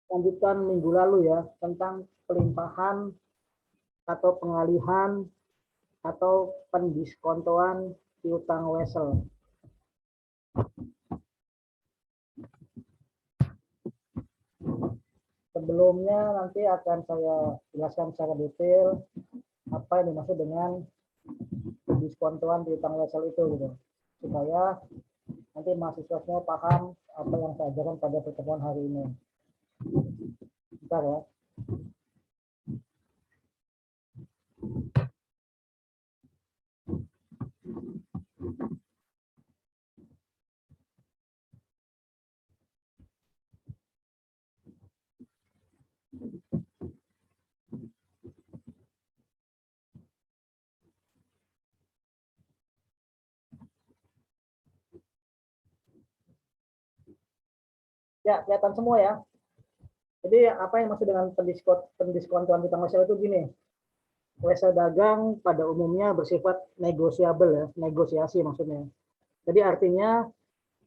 lanjutkan minggu lalu ya tentang pelimpahan atau pengalihan atau pendiskontoan piutang wesel. Sebelumnya nanti akan saya jelaskan secara detail apa yang dimaksud dengan pendiskontoan piutang wesel itu gitu. Supaya nanti mahasiswa semua paham apa yang saya ajarkan pada pertemuan hari ini. Bentar ya. Ya, kelihatan semua ya. Jadi apa yang maksud dengan pendiskontoan piutang wesel itu gini. Wesel dagang pada umumnya bersifat negosiabel ya, negosiasi maksudnya. Jadi artinya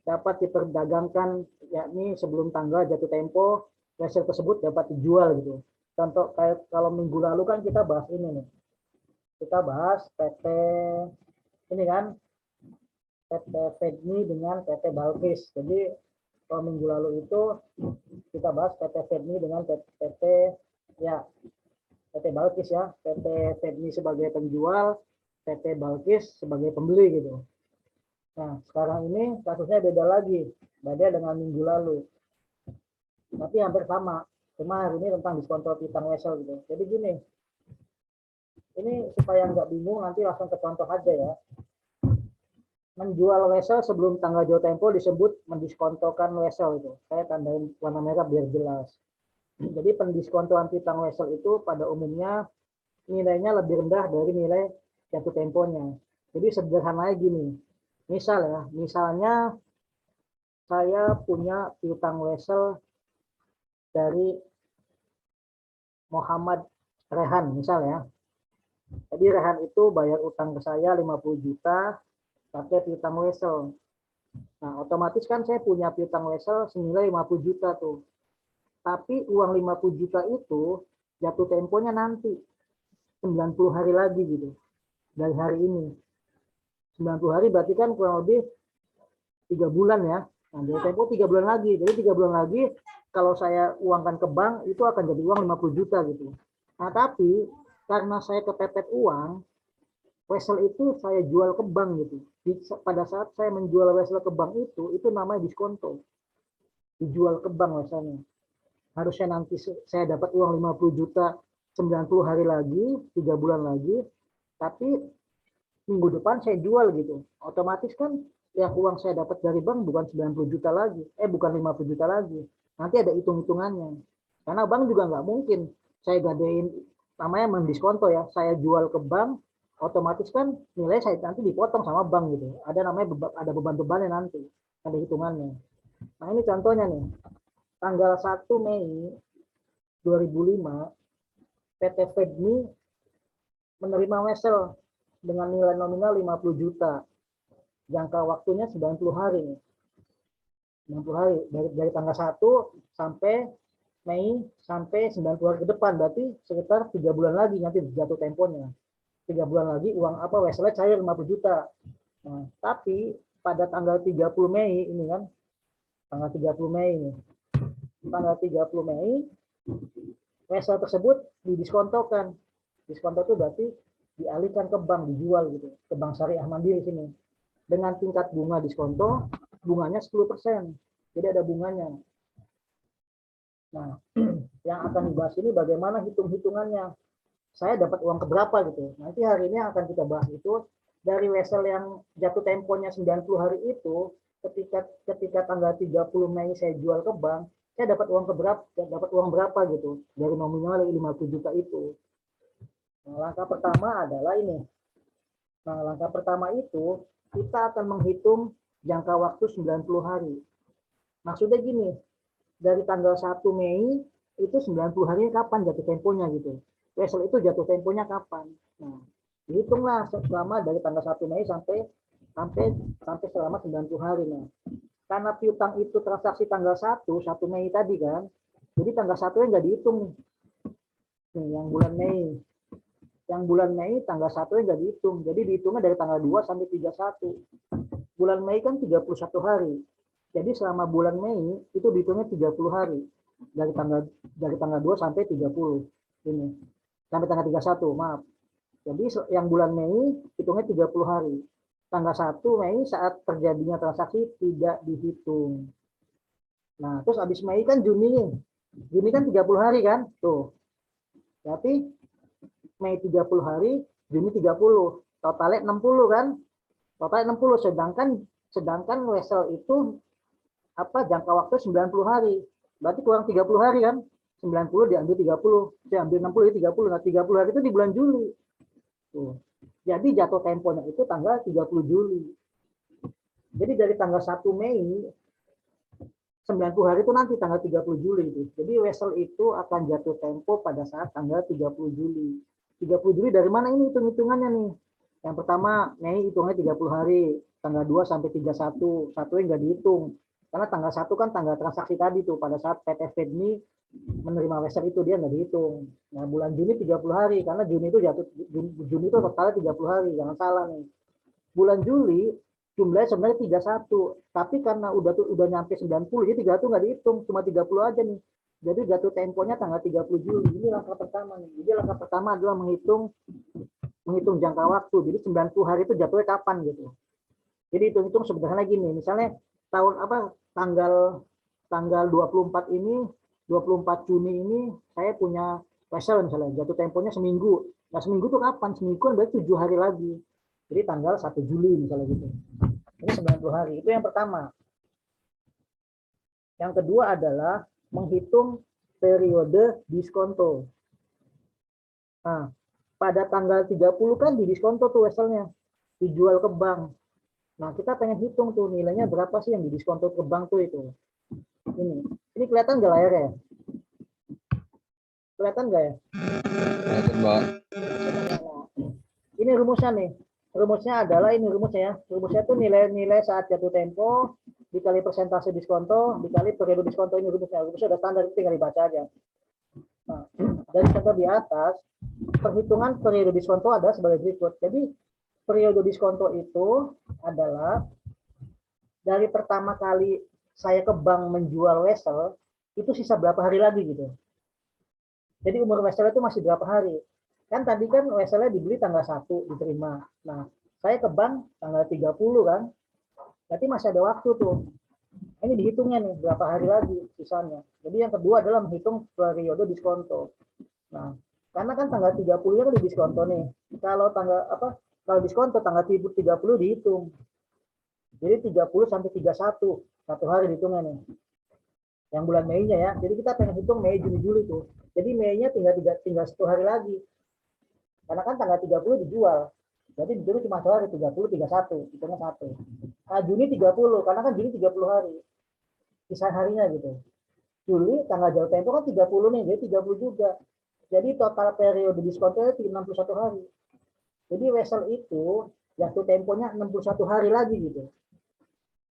dapat diperdagangkan yakni sebelum tanggal jatuh tempo wesel tersebut dapat dijual gitu. Contoh kayak kalau minggu lalu kan kita bahas ini nih. Kita bahas PT ini kan PT Fedmi dengan PT Balkis. Jadi kalau minggu lalu itu kita bahas PT Fedmi dengan PT ya PT Balkis ya, PT Fedmi sebagai penjual, PT Balkis sebagai pembeli gitu. Nah, sekarang ini kasusnya beda lagi, beda dengan minggu lalu. Tapi hampir sama, cuma hari ini tentang diskonto piutang wesel gitu. Jadi gini, ini supaya nggak bingung nanti langsung ke contoh aja ya. Menjual wesel sebelum tanggal jatuh tempo disebut mendiskontokan wesel itu. Saya tandain warna merah biar jelas. Jadi pendiskontoan piutang wesel itu pada umumnya nilainya lebih rendah dari nilai jatuh temponya. Jadi sederhananya gini, misalnya saya punya piutang wesel dari Muhammad Rehan misalnya. Jadi Rehan itu bayar utang ke saya 50 juta pakai piutang wesel. Nah, otomatis kan saya punya piutang wesel senilai 50 juta tuh. Tapi uang 50 juta itu jatuh temponya nanti 90 hari lagi gitu. Dari hari ini. 90 hari berarti kan kurang lebih 3 bulan ya. Nah, jatuh tempo 3 bulan lagi. Jadi 3 bulan lagi kalau saya uangkan ke bank itu akan jadi uang 50 juta gitu. Nah, tapi karena saya kepepet uang, wesel itu saya jual ke bank gitu. Pada saat saya menjual wesel ke bank itu namanya diskonto. Dijual ke bank weselnya. Harusnya nanti saya dapat uang 50 juta 90 hari lagi, 3 bulan lagi, tapi minggu depan saya jual gitu. Otomatis kan yang uang saya dapat dari bank bukan 90 juta lagi, bukan 50 juta lagi. Nanti ada hitung-hitungannya. Karena bank juga nggak mungkin saya gadein, namanya mendiskonto ya, saya jual ke bank, otomatis kan nilai saya nanti dipotong sama bank gitu. Ada namanya ada beban-bebannya nanti, ada hitungannya. Nah ini contohnya nih, tanggal 1 Mei 2005, PT Fedmi menerima wesel dengan nilai nominal 50 juta. Jangka waktunya 90 hari. 90 hari dari tanggal 1 sampai Mei sampai 90 hari ke depan, berarti sekitar 3 bulan lagi nanti jatuh temponya. 3 bulan lagi uang apa weselnya cair 50 juta. Nah, tapi pada tanggal 30 Mei ini kan, tanggal 30 Mei ini. Tanggal 30 Mei wesel tersebut didiskontokan. Diskonto itu berarti dialihkan ke bank, dijual gitu, ke bank syariah mandiri sini. Dengan tingkat bunga diskonto, bunganya 10%. Jadi ada bunganya. Nah, yang akan dibahas ini bagaimana hitung-hitungannya. Saya dapat uang keberapa gitu. Nanti hari ini akan kita bahas itu dari wesel yang jatuh temponya 90 hari itu, ketika tanggal 30 Mei saya jual ke bank, saya dapat uang berapa gitu dari nominal 50 juta itu. Nah, langkah pertama adalah ini. Nah, langkah pertama itu kita akan menghitung jangka waktu 90 hari. Maksudnya gini, dari tanggal 1 Mei itu 90 hari kapan jatuh temponya gitu. Wesel itu jatuh temponya kapan. Nah, dihitunglah selama dari tanggal 1 Mei sampai selama 90 hari. Nah, karena piutang itu transaksi tanggal 1 Mei tadi kan. Jadi tanggal 1 nggak dihitung. Nih, yang bulan Mei. Yang bulan Mei tanggal 1 nggak dihitung. Jadi dihitungnya dari tanggal 2 sampai 31. Bulan Mei kan 31 hari. Jadi selama bulan Mei itu dihitungnya 30 hari. Dari tanggal 2 sampai 30. Ini. Sampai tanggal 31, maaf. Jadi yang bulan Mei hitungnya 30 hari. Tanggal 1 Mei saat terjadinya transaksi tidak dihitung. Nah, terus habis Mei kan Juni nih. Juni kan 30 hari kan? Tuh. Berarti Mei 30 hari, Juni 30. Totalnya 60 kan? Totalnya 60, sedangkan wesel itu jangka waktu 90 hari. Berarti kurang 30 hari kan? 90 diambil 30, diambil 60 jadi 30. Nah, 30 hari itu di bulan Juli. Tuh. Jadi jatuh temponya itu tanggal 30 Juli. Jadi dari tanggal 1 Mei 90 hari itu nanti tanggal 30 Juli itu. Jadi wesel itu akan jatuh tempo pada saat tanggal 30 Juli. 30 Juli dari mana ini hitung-hitungannya nih? Yang pertama Mei hitungnya 30 hari, tanggal 2 sampai 31. Satunya nggak dihitung. Karena tanggal 1 kan tanggal transaksi tadi tuh pada saat PT Fedmi menerima wesel itu dia nggak dihitung. Nah, bulan Juni 30 hari karena Juni itu totalnya 30 hari, jangan salah nih. Bulan Juli jumlahnya sebenarnya 31, tapi karena udah nyampe 90 jadi 31 nggak dihitung, cuma 30 aja nih. Jadi jatuh temponya tanggal 30 Juli. Ini langkah pertama nih. Jadi langkah pertama adalah menghitung jangka waktu. Jadi 90 hari itu jatuhnya kapan gitu. Jadi hitung-hitung sebenarnya gini, misalnya tanggal 24 ini 24 Juni ini saya punya wesel misalnya, jatuh temponya seminggu. Nah, seminggu itu kapan? Seminggu kan berarti 7 hari lagi. Jadi tanggal 1 Juli misalnya gitu. Ini 90 hari. Itu yang pertama. Yang kedua adalah menghitung periode diskonto. Nah, pada tanggal 30 kan di diskonto tuh weselnya. Dijual ke bank. Nah, kita pengen hitung tuh nilainya berapa sih yang di diskonto ke bank tuh itu. Ini kelihatan nggak layarnya? Kelihatan nggak ya? Kelihatan, Mbak. Ini rumusnya nih. Rumusnya adalah ini rumusnya ya. Rumusnya itu nilai saat jatuh tempo dikali persentase diskonto dikali periode diskonto. Ini rumusnya. Rumusnya udah standar, tinggal dibaca aja. Nah, dari contoh di atas, perhitungan periode diskonto ada sebagai berikut. Jadi periode diskonto itu adalah dari pertama kali saya ke bank menjual wesel itu sisa berapa hari lagi gitu. Jadi umur wesel itu masih berapa hari? Kan tadi kan weselnya dibeli tanggal 1 diterima. Nah, saya ke bank tanggal 30 kan. Berarti masih ada waktu tuh. Ini dihitungnya nih berapa hari lagi sisanya. Jadi yang kedua adalah menghitung periode diskonto. Nah, karena kan tanggal 30-nya kan di diskonto nih. Kalau diskonto tanggal 30 dihitung. Jadi 30 sampai 31, 1 hari dihitungnya nih. Yang bulan Mei-nya ya. Jadi kita pengen hitung Mei, Juni, Juli tuh. Jadi Mei-nya tinggal 1 hari lagi. Karena kan tanggal 30 dijual. Jadi dulu cuma 1 hari, 30, 31. Hitungnya 1. Nah, Juni 30. Karena kan Juni 30 hari. Sisa harinya gitu. Juli tanggal jatuh tempo kan 30 nih. Jadi 30 juga. Jadi total periode diskonnya 61 hari. Jadi wesel itu jatuh temponya 61 hari lagi gitu.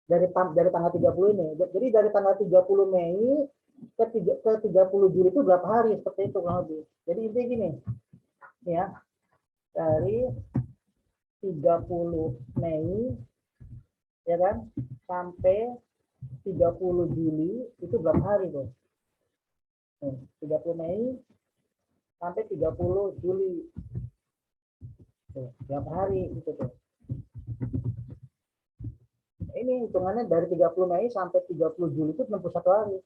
Dari tanggal 30 ini. Jadi dari tanggal 30 Mei ke 30 Juli itu berapa hari? Seperti itu kurang lebih. Jadi intinya gini. Ya. Dari 30 Mei ya kan sampai 30 Juli itu berapa hari tuh? 30 Mei sampai 30 Juli. Tuh, berapa hari itu tuh? Ini hitungannya dari 30 Mei sampai 30 Juli itu 61 hari.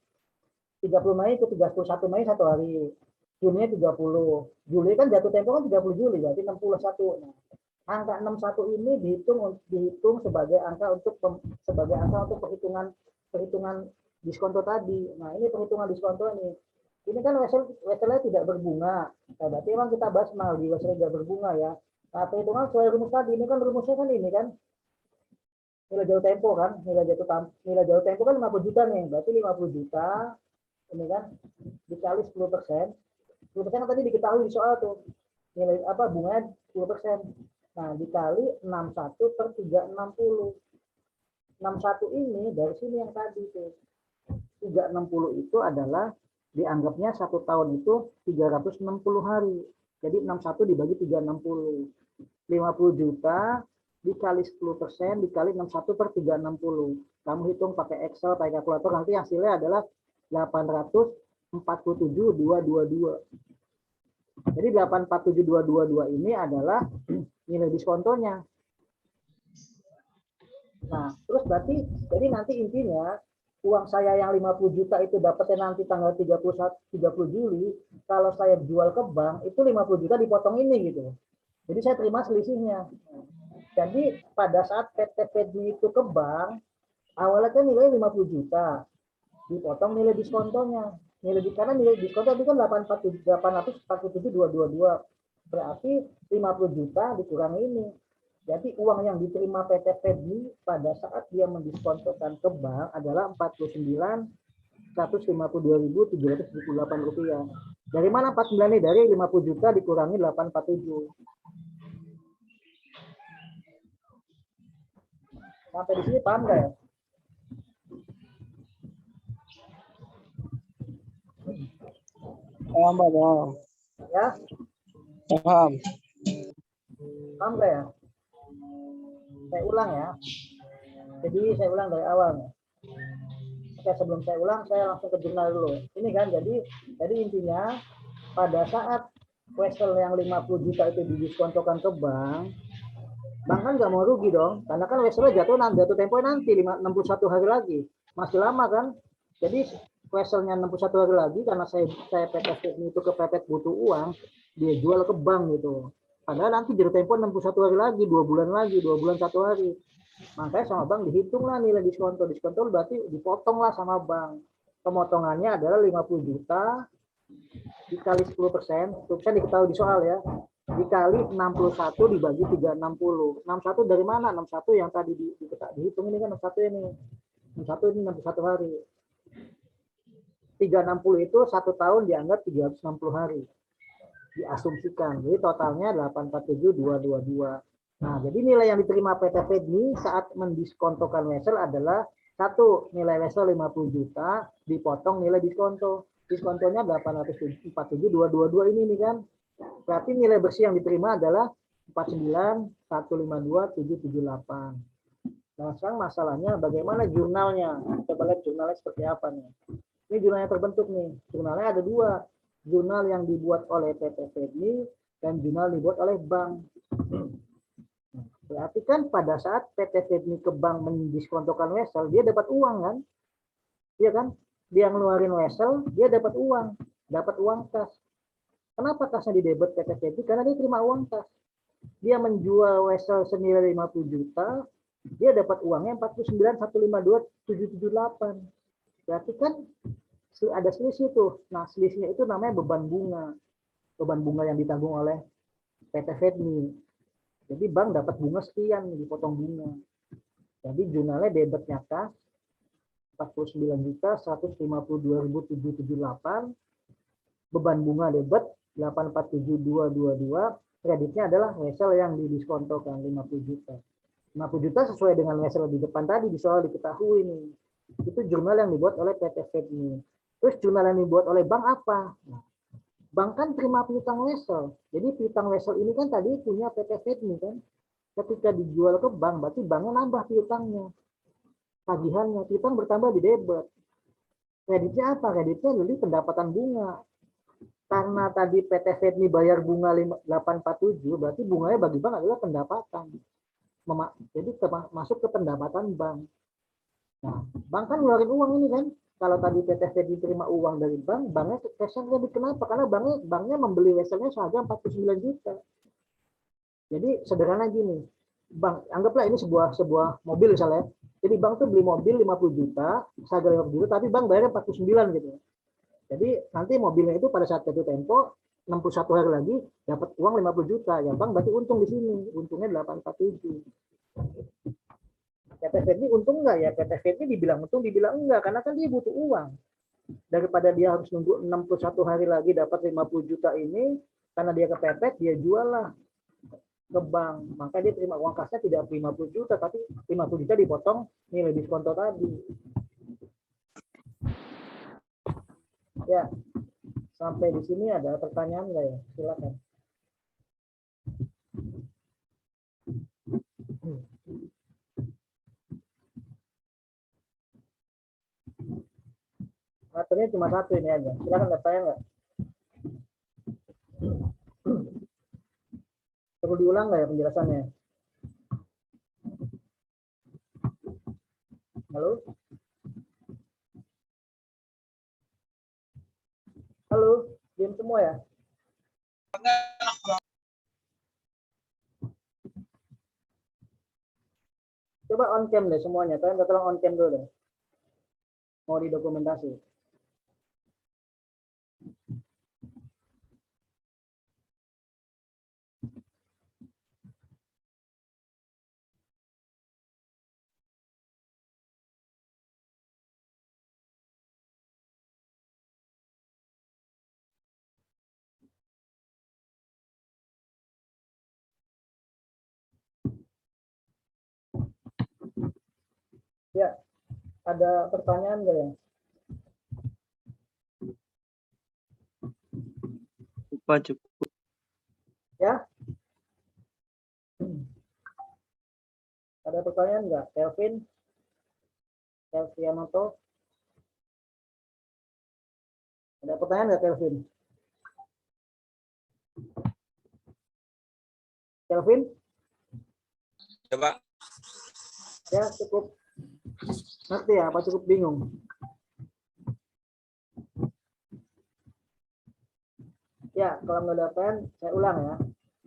30 Mei ke 31 Mei 1 hari. Juni 30. Juli kan jatuh tempo kan 30 Juli, berarti 61. Nah, angka 61 ini dihitung sebagai angka untuk perhitungan diskonto tadi. Nah, ini perhitungan diskonto ini. Ini kan weselnya tidak berbunga. Nah, berarti memang kita bahas mal di wesel tidak berbunga ya. Nah, perhitungan sesuai rumus tadi. Ini kan rumusnya kan ini kan. Nilai jatuh tempo kan, nilai jatuh tempo kan 50 juta nih, berarti 50 juta ini kan dikali 10%. 10% tadi diketahui di soal tuh. Nilai bunganya 10%. Nah, dikali 61 per 360. 61 ini dari sini yang tadi tuh. 360 itu adalah dianggapnya 1 tahun itu 360 hari. Jadi 61 dibagi 360. 50 juta dikali 10% dikali 61 per 360. Kamu hitung pakai Excel, pakai kalkulator, nanti hasilnya adalah 847.222. Jadi 847.222 ini adalah nilai diskontonya. Nah, terus berarti jadi nanti intinya uang saya yang 50 juta itu dapatnya nanti tanggal 30 Juli, kalau saya jual ke bank itu 50 juta dipotong ini gitu. Jadi saya terima selisihnya. Jadi pada saat PT Fedmi itu ke bank, awalnya kan nilai 50 juta, dipotong nilai diskontonya. Karena nilai diskonto itu kan 847.222. Berarti 50 juta dikurangi ini. Jadi uang yang diterima PT Fedmi pada saat dia mendiskontokan ke bank adalah 49.152.778 rupiah. Dari mana 49 ini? Dari 50 juta dikurangi 847. Sampai di sini paham nggak ya? Paham, Bang. Ya? Paham. Paham nggak ya? Saya ulang ya. Jadi saya ulang dari awal. Oke, sebelum saya ulang, saya langsung ke jurnal dulu. Ini kan, jadi intinya pada saat wesel yang 50 juta itu didiskontokan ke bank kan nggak mau rugi dong, karena kan weselnya jatuh tempo nanti 61 hari lagi, masih lama kan. Jadi weselnya 61 hari lagi, karena saya PT itu kepepet butuh uang, dia jual ke bank gitu. Padahal nanti jatuh tempo 61 hari lagi, 2 bulan lagi, 2 bulan 1 hari. Makanya sama bank dihitung lah nilai diskonto berarti dipotong lah sama bank. Pemotongannya adalah 50 juta dikali 10%, itu kan diketahui di soal ya, dikali 61 dibagi 360. 61 dari mana? 61 yang tadi dihitung ini kan 61 ini. 61 ini 61 hari. 360 itu 1 tahun dianggap 360 hari. Diasumsikan. Jadi totalnya 847.222. Nah, jadi nilai yang diterima PT Fedmi saat mendiskontokan wesel adalah 1, nilai wesel 50 juta dipotong nilai diskonto. Diskontonya 847.222 ini nih kan. Berarti nilai bersih yang diterima adalah 49.152.778. Nah, sekarang masalahnya bagaimana jurnalnya? Coba lihat jurnalnya seperti apa nih. Ini jurnalnya terbentuk nih. Jurnalnya ada 2. Jurnal yang dibuat oleh PT Fedmi dan jurnal dibuat oleh bank. Berarti kan pada saat PT Fedmi ke bank mendiskontokan wesel, dia dapat uang kan? Iya kan? Dia ngeluarin wesel, dia dapat uang kas. Kenapa kasnya di debit PT Fedmi? Karena dia terima uang kas. Dia menjual wesel senilai 50 juta, dia dapat uangnya 49.152.778. Berarti kan ada selisih tuh. Nah, selisihnya itu namanya beban bunga. Beban bunga yang ditanggung oleh PT Fedmi. Jadi bank dapat bunga sekian, dipotong bunga. Jadi jurnalnya debitnya kas 49.152.778, beban bunga debit 847.222, kreditnya adalah wesel yang didiskontokan 50 juta. 50 juta sesuai dengan wesel di depan tadi di soal diketahui nih. Itu jurnal yang dibuat oleh PT Fedmi. Terus jurnal yang dibuat oleh bank apa? Nah, bank kan terima piutang wesel. Jadi piutang wesel ini kan tadi punya PT Fedmi kan. Ketika dijual ke bank, berarti banknya nambah piutangnya. Tagihannya, piutang bertambah di debit. Kreditnya apa? Kreditnya jadi pendapatan bunga. Karena tadi PT Fedmi bayar bunga 847, berarti bunganya bagi bank adalah pendapatan. Jadi masuk ke pendapatan bank. Nah, bank kan ngeluarin uang ini kan. Kalau tadi PT Fedmi terima uang dari bank, banknya cashnya lebih. Kenapa? Karena banknya membeli weselnya seharga 49 juta. Jadi sederhana gini, bank anggaplah ini sebuah mobil misalnya. Jadi bank tuh beli mobil 50 juta, seharga 50 juta, tapi bank bayarnya 49 gitu. Jadi nanti mobilnya itu pada saat jatuh tempo 61 hari lagi dapat uang 50 juta. Ya bank berarti untung di sini, untungnya 847. PT Fedmi untung enggak ya? PT Fedmi dibilang untung, dibilang enggak, karena kan dia butuh uang. Daripada dia harus nunggu 61 hari lagi dapat 50 juta ini, karena dia kepepet, dia jual lah. ke bank. Maka dia terima uang kasnya tidak 50 juta, tapi 50 juta dipotong nilai diskonto tadi. Ya, sampai di sini ada pertanyaan nggak ya? Silakan. Materinya cuma satu ini aja. Silakan bertanya nggak? Perlu diulang nggak ya penjelasannya? Halo? Halo? Diam semua ya? Coba on cam deh semuanya. Kalian tolong on cam dulu deh. Mau didokumentasi. Ya, ada pertanyaan nggak ya? Cukup. Ya? Ada pertanyaan nggak? Kelvin? Kelvianoto? Ada pertanyaan nggak Kelvin? Kelvin? Coba. Ya, cukup ngerti ya? Apa cukup bingung? Ya, kalau nggak ada pen, saya ulang ya.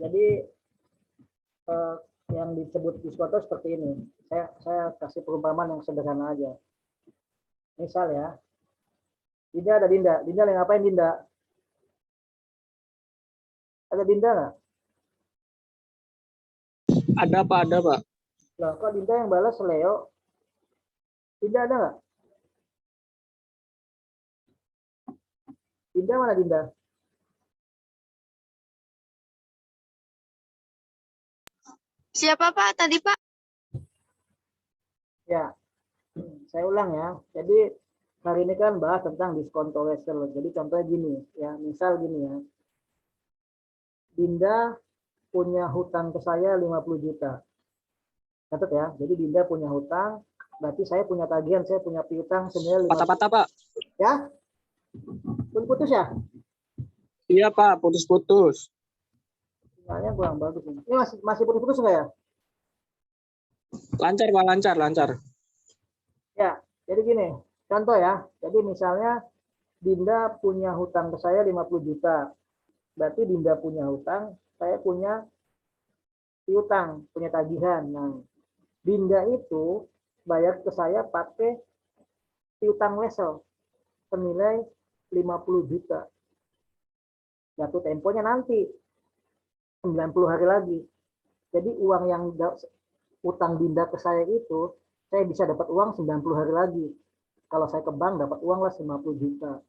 Jadi yang disebut diskonto seperti ini. Saya kasih perumpamaan yang sederhana aja. Misal ya, Dinda ada Dinda. Dinda lagi ngapain Dinda? Ada Dinda nggak? Ada Pak, ada Pak. Loh, kok Dinda yang balas Leo? Dinda ada nggak? Dinda mana Dinda? Siapa Pak tadi Pak? Ya, saya ulang ya. Jadi hari ini kan bahas tentang diskonto wesel. Jadi contohnya gini, ya misal gini ya. Dinda punya hutang ke saya 50 juta. Catat ya. Jadi Dinda punya hutang, berarti saya punya tagihan, saya punya piutang senilai 50. Patah-patah Pak. Ya? Putus ya? Iya Pak, putus-putus. Sinyalnya kurang bagus ini. Ini masih putus-putus enggak ya? Lancar Pak, lancar. Ya, jadi gini, contoh ya. Jadi misalnya Dinda punya hutang ke saya 50 juta. Berarti Dinda punya hutang, saya punya piutang, punya tagihan. Nah, Dinda itu bayar ke saya pakai piutang wesel senilai 50 juta. Jatuh temponya nanti 90 hari lagi. Jadi uang yang utang Dinda ke saya itu, saya bisa dapat uang 90 hari lagi. Kalau saya ke bank dapat uang lah 50 juta.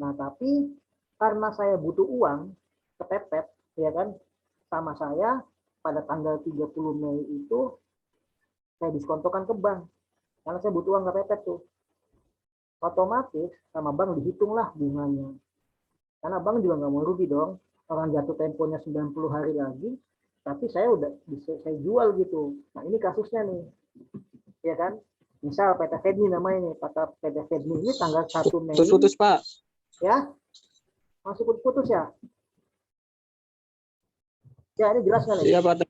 Nah, tapi karena saya butuh uang kepepet, ya kan, sama saya pada tanggal 30 Mei itu saya diskontokan ke bank. Karena saya butuh uang kepepet tuh. Otomatis sama bank dihitunglah bunganya. Karena bank juga nggak mau rugi dong. Orang jatuh temponya 90 hari lagi, tapi saya udah bisa saya jual gitu. Nah, ini kasusnya nih. Ya kan? Misal PT Fedni namanya nih, PT Fedni ini tanggal 1 Mei. Putus-putus Pak. Ya. Masih putus ya? Ya, ini jelas kan ya? Iya Pak.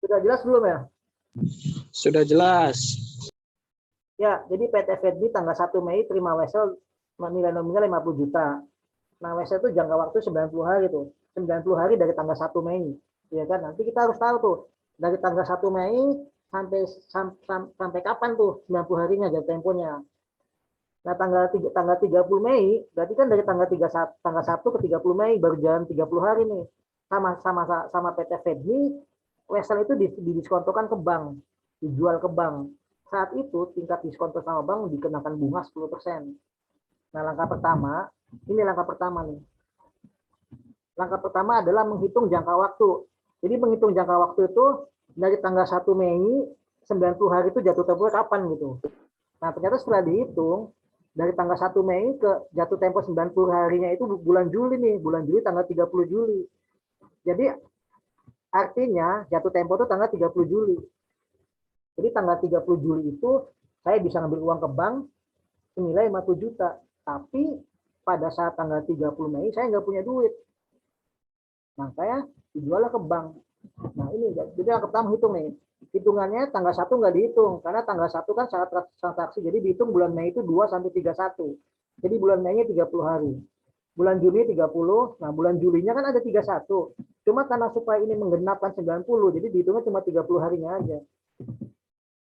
Sudah jelas belum ya? Sudah jelas. Ya, jadi PT Fedni tanggal 1 Mei terima wesel nilai nominal 50 juta. Nah, wesel itu jangka waktu 90 hari tuh. 90 hari dari tanggal 1 Mei. Ya kan? Nanti kita harus tahu tuh dari tanggal 1 Mei sampai kapan tuh 90 harinya jatuh temponya. Nah, tanggal 30 Mei berarti kan dari tanggal 1 ke 30 Mei baru jalan 30 hari nih. Sama PT Fedni wesel itu didiskontokan ke bank, dijual ke bank. Saat itu tingkat diskonto sama bank dikenakan bunga 10%. Nah, langkah pertama nih. Langkah pertama adalah menghitung jangka waktu Jadi menghitung jangka waktu itu dari tanggal 1 Mei 90 hari itu jatuh tempo kapan gitu. Nah, ternyata setelah dihitung dari tanggal 1 Mei ke jatuh tempo 90 harinya itu bulan Juli nih, bulan Juli tanggal 30 Juli. Jadi artinya jatuh tempo itu tanggal 30 Juli. Jadi tanggal 30 Juli itu saya bisa ngambil uang ke bank senilai 50 juta. Tapi pada saat tanggal 30 Mei saya nggak punya duit. Nah, saya dijual ke bank. Nah, ini jadi yang pertama hitung nih. Hitungannya tanggal 1 nggak dihitung karena tanggal 1 kan saat transaksi. Jadi dihitung bulan Mei itu 2 sampai 31. Jadi bulan Mei-nya 30 hari. Bulan Juni 30, nah bulan Julinya kan ada 31. Cuma karena supaya ini menggenapkan 90, jadi dihitungnya cuma 30 harinya aja.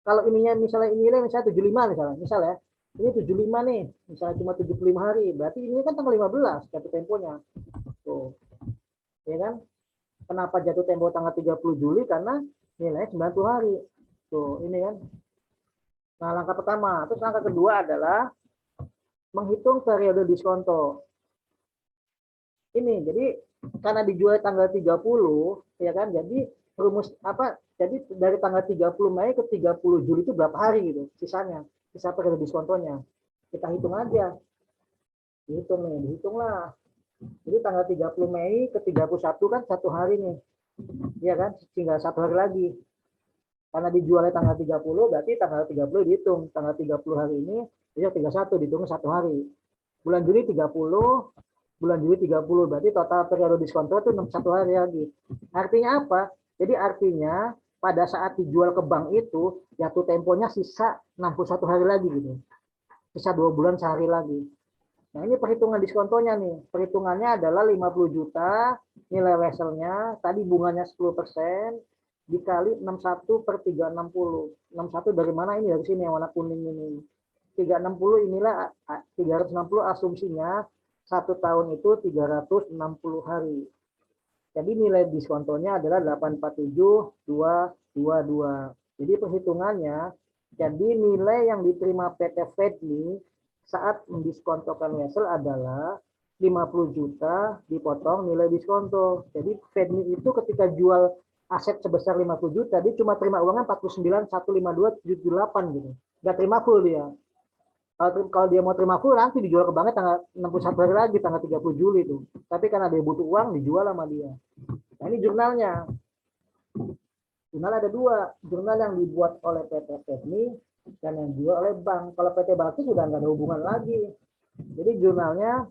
Kalau ininya misalnya misalnya 75 misalnya ini 75 nih, misalnya cuma 75 hari, berarti ini kan tanggal 15 jatuh temponya. Tuh. Ya kan? Kenapa jatuh tempo tanggal 30 Juli? Karena nilainya 90 hari. Tuh, ini kan. Nah, langkah pertama. Terus langkah kedua adalah menghitung periode diskonto. Ini, jadi karena dijual tanggal 30, ya kan? Jadi rumus apa? Jadi dari tanggal 30 Mei ke 30 Juli itu berapa hari gitu sisanya? Sisa periode diskontonya. Kita hitung aja. Dihitunglah. Jadi tanggal 30 Mei ke 31 kan 1 hari nih. Iya kan? Tinggal 1 hari lagi. Karena dijualnya tanggal 30, berarti tanggal 30 dihitung. Tanggal 30 hari ini, jadi 31 dihitung 1 hari. Bulan Juli 30, bulan Juli 30, berarti total periode diskonto itu 61 hari lagi. Artinya apa? Jadi artinya pada saat dijual ke bank itu, jatuh temponya sisa 61 hari lagi gitu. Sisa 2 bulan sehari lagi. Nah, ini perhitungan diskontonya nih. Perhitungannya adalah 50 juta, nilai weselnya, tadi bunganya 10%, dikali 61 per 360. 61 dari mana ini? Dari sini yang warna kuning ini. 360 inilah 360 asumsinya 1 tahun itu 360 hari. Jadi nilai diskontonya adalah 847.222. Jadi perhitungannya, jadi nilai yang diterima PT Fedmi saat mendiskontokan wesel adalah 50 juta dipotong nilai diskonto. Jadi Fedmi itu ketika jual aset sebesar 50 juta, dia cuma terima uangnya 49.152.78 gitu. Nggak terima full dia. Kalau dia mau terima full, nanti dijual ke banknya tanggal 61 hari lagi, tanggal 30 Juli itu. Tapi karena dia butuh uang, dijual sama dia. Nah, ini jurnalnya. Jurnal ada 2. Jurnal yang dibuat oleh PT Fedmi dan yang dijual oleh bank. Kalau PT Bakti sudah nggak ada hubungan lagi. Jadi jurnalnya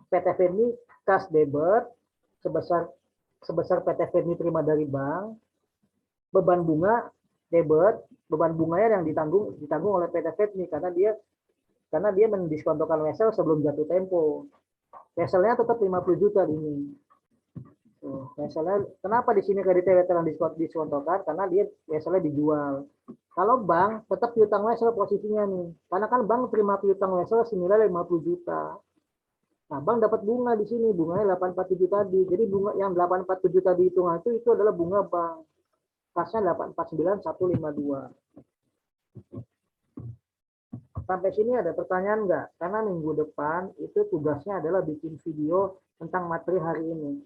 PT Fedmi cash debit sebesar PT Fedmi terima dari bank, beban bunga debit, beban bunganya yang ditanggung oleh PT Fedmi karena dia mendiskontokan wesel sebelum jatuh tempo. Weselnya tetap 50 juta ini. Weselnya, kenapa di sini kreditnya wesel yang diskontokan? Karena dia weselnya dijual. Kalau bank tetap piutang wesel posisinya nih. Karena kan bank terima piutang wesel senilai 50 juta. Nah, bank dapat bunga di sini, bunganya 847 tadi. Jadi bunga yang 847 tadi hitungan itu adalah bunga bank. Kasnya 849.152. Sampai sini ada pertanyaan nggak? Karena minggu depan itu tugasnya adalah bikin video tentang materi hari ini.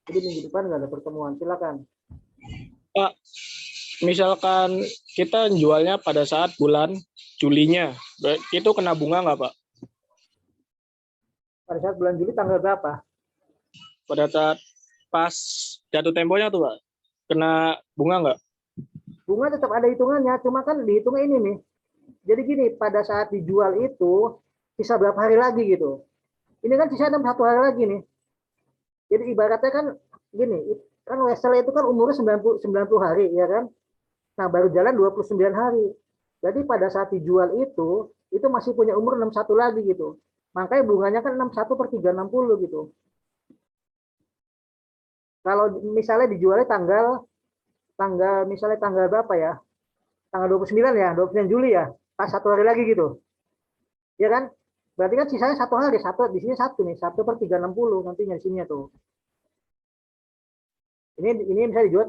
Jadi minggu depan nggak ada pertemuan. Silakan. Pak, misalkan kita jualnya pada saat bulan Julinya, itu kena bunga nggak, Pak? Pada saat bulan Juli tanggal berapa? Pada saat pas jatuh temponya tuh, Pak, kena bunga nggak? Bunga tetap ada hitungannya, cuma kan dihitungnya ini nih. Jadi gini, pada saat dijual itu sisa berapa hari lagi gitu. Ini kan sisa 61 hari lagi nih. Jadi ibaratnya kan gini, kan wesel itu kan umurnya 90 hari, ya kan? Nah, baru jalan 29 hari. Jadi pada saat dijual itu masih punya umur 61 lagi gitu. Makanya bunganya kan 61 per 360 gitu. Kalau misalnya dijualnya tanggal misalnya tanggal berapa ya? Tanggal 29 ya, 29 Juli ya. Pas 1 hari lagi gitu. Ya kan? Berarti kan sisanya 1 hari, di sini 1 nih, 1 per 360 nantinya di sini tuh. Ini misalnya dijual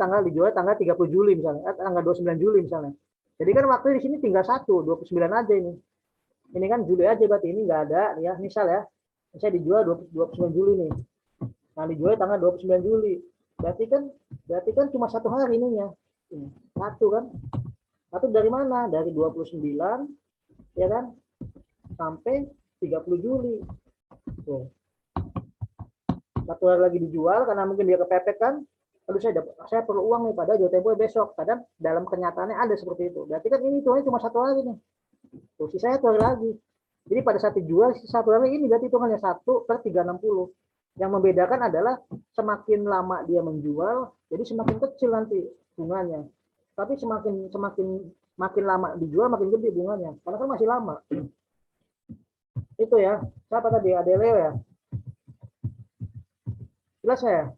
tanggal 30 Juli misalnya, tanggal 29 Juli misalnya. Jadi kan waktu di sini tinggal 29 aja ini. Ini kan Juli aja berarti ini nggak ada ya, misal ya. Misalnya dijual 29 Juli nih. Nah, dijual tanggal 29 Juli. Berarti kan cuma 1 hari ininya. Satu kan. Satu dari mana? Dari 29 ya kan sampai 30 Juli. Tuh. 1 hari lagi dijual karena mungkin dia kepepet kan. Aduh saya perlu uang nih pada jatuh tempo besok. Padahal dalam kenyataannya ada seperti itu. Berarti kan ini hitungannya cuma 1 hari nih. Tuh, sisanya 1 hari lagi. Jadi pada saat dijual 1 hari ini berarti hitungannya 1/360. Yang membedakan adalah semakin lama dia menjual, jadi semakin kecil nanti bunganya. Tapi makin lama dijual makin gede bunganya, karena kan masih lama. Itu ya. Siapa tadi? Adeleo ya? Jelas ya?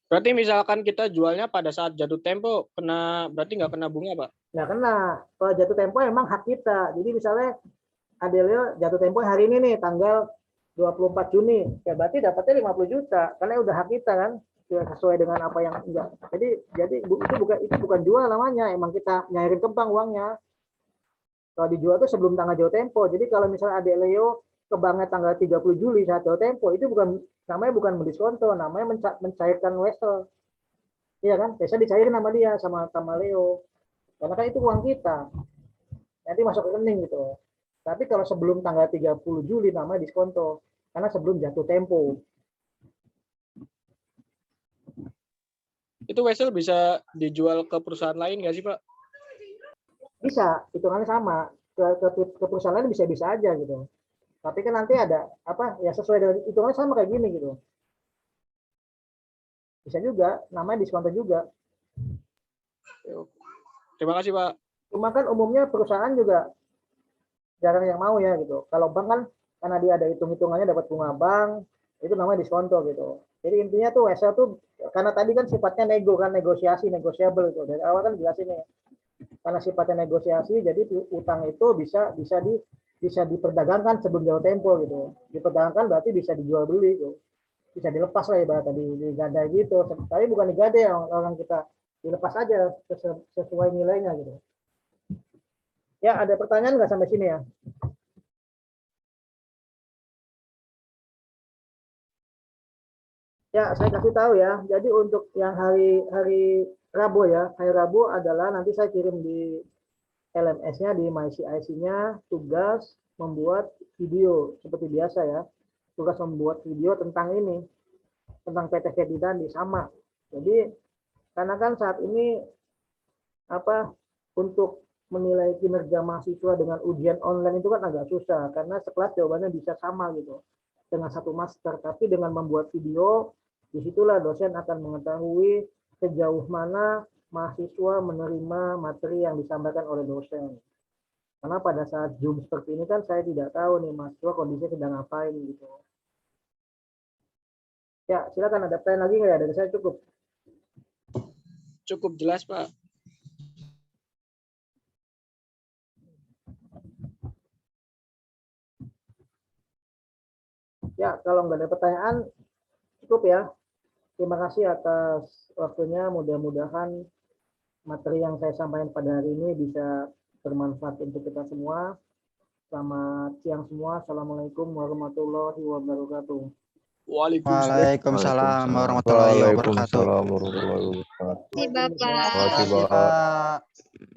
Berarti misalkan kita jualnya pada saat jatuh tempo, berarti nggak kena bunga, Pak? Nggak kena. Kalau jatuh tempo emang hak kita. Jadi misalnya Adelio jatuh tempo hari ini nih tanggal 24 Juni. Ya berarti dapatnya 50 juta karena udah hak kita kan. Ya, sesuai dengan apa yang enggak. Jadi itu bukan jual namanya, emang kita nyairin ke bank uangnya. Kalau dijual itu sebelum tanggal jatuh tempo. Jadi kalau misalnya Adelio ke banknya tanggal 30 Juli saat jatuh tempo, itu namanya bukan mendiskonto, namanya mencairkan wesel. Iya kan? Biasa dicairin sama dia sama Leo. Karena kan itu uang kita. Nanti masuk ke rekening gitu. Tapi kalau sebelum tanggal 30 Juli namanya diskonto. Karena sebelum jatuh tempo. Itu wesel bisa dijual ke perusahaan lain nggak sih, Pak? Bisa, hitungannya sama. Ke perusahaan lain bisa-bisa aja gitu. Tapi kan nanti ada ya sesuai dengan hitungannya sama kayak gini gitu. Bisa juga, namanya diskonto juga. Terima kasih, Pak. Cuma kan umumnya perusahaan juga jarang yang mau ya gitu. Kalau bank kan karena dia ada hitung-hitungannya dapat bunga bank, itu namanya diskonto gitu. Jadi intinya tuh wesel tuh karena tadi kan sifatnya negosiable itu. Dari awal kan jelasin ya. Karena sifatnya negosiasi, jadi utang itu bisa diperdagangkan sebelum jauh tempo gitu. Diperdagangkan berarti bisa dijual beli gitu. Bisa dilepas lah ibaratnya digadai gitu. Tapi bukan digadai orang kita dilepas aja sesuai nilainya gitu. Ya, ada pertanyaan nggak sampai sini ya? Ya, saya kasih tahu ya. Jadi untuk yang hari Rabu ya, hari Rabu adalah nanti saya kirim di LMS-nya, di MyCIC-nya, tugas membuat video seperti biasa ya. Tugas membuat video tentang ini, tentang PT Kreditandi sama. Jadi karena kan saat ini untuk menilai kinerja mahasiswa dengan ujian online itu kan agak susah karena sekelas jawabannya bisa sama gitu dengan satu master, tapi dengan membuat video disitulah dosen akan mengetahui sejauh mana mahasiswa menerima materi yang disampaikan oleh dosen. Karena pada saat Zoom seperti ini kan saya tidak tahu nih mahasiswa kondisinya sedang ngapain gitu. Ya, silakan ada pertanyaan lagi nggak ya? Dari saya cukup. Cukup jelas, Pak. Ya, kalau nggak ada pertanyaan, cukup ya. Terima kasih atas waktunya. Mudah-mudahan materi yang saya sampaikan pada hari ini bisa bermanfaat untuk kita semua. Selamat siang semua. Assalamualaikum warahmatullahi wabarakatuh. Waalaikumsalam warahmatullahi wabarakatuh. Terima kasih, Bapak. Terima kasih, Pak.